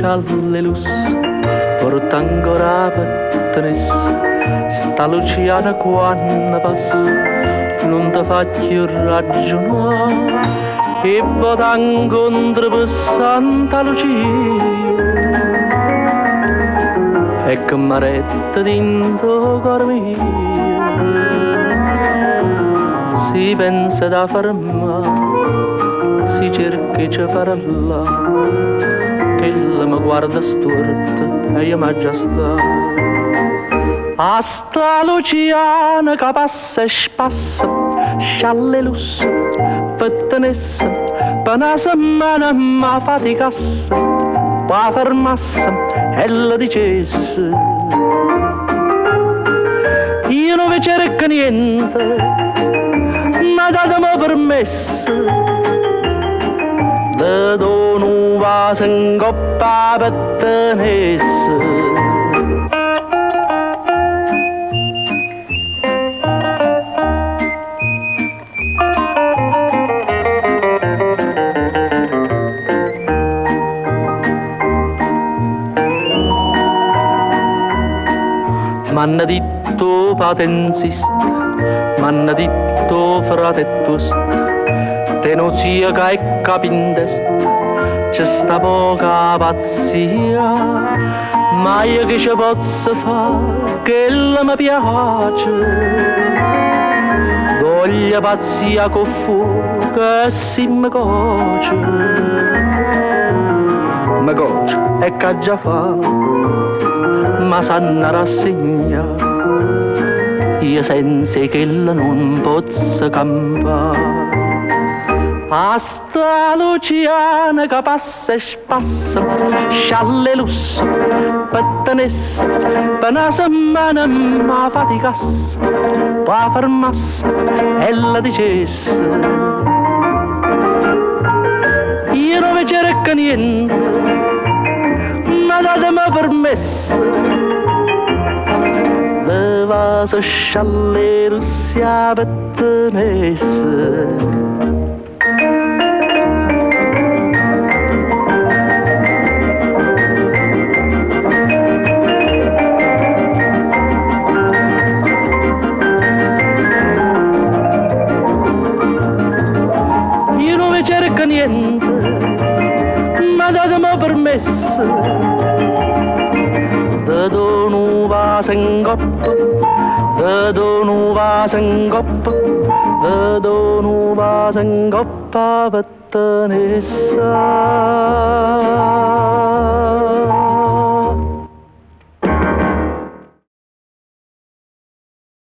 sciallelus, porta ancora pettenes, sta Luciana quando passa, non ti faccio ragionare, e vado incontro per Santa Lucia, e che m'arretta dentro cuore mio, si pensa da fermare, si cerca di parlare, che ella mi guarda storta e io mi già sta. A sta Luciana che passa e spassa, sciallelus, pettenessa, per una settimana mi faticassa, poi fermassa e la dicesse, io non vi cerco niente, ma datemi permesso, te dono un vaso in coppa pettenessa. M'hanno detto patensist, m'hanno detto frate tost, te non sia che è capindest, c'è sta poca pazzia, ma io che ci posso fare, che ella mi piace, voglio pazzia con fuoco e si mi coce e che già fa, ma sanno rassegnare, io senza che ella non possa campare. A sta Luciana che passa e spassa, sciallelus, pettenessa, per una settimana mi faticassa, poi fermassa e la dicesse, io non vi cerco niente, ma datemi permesso, de vaso sciallelus a pettenessa. Cerca niente, ma datemi permesso, te dono un vaso in coppa, te dono un vaso in coppa, te dono un vaso in coppa pettenessa.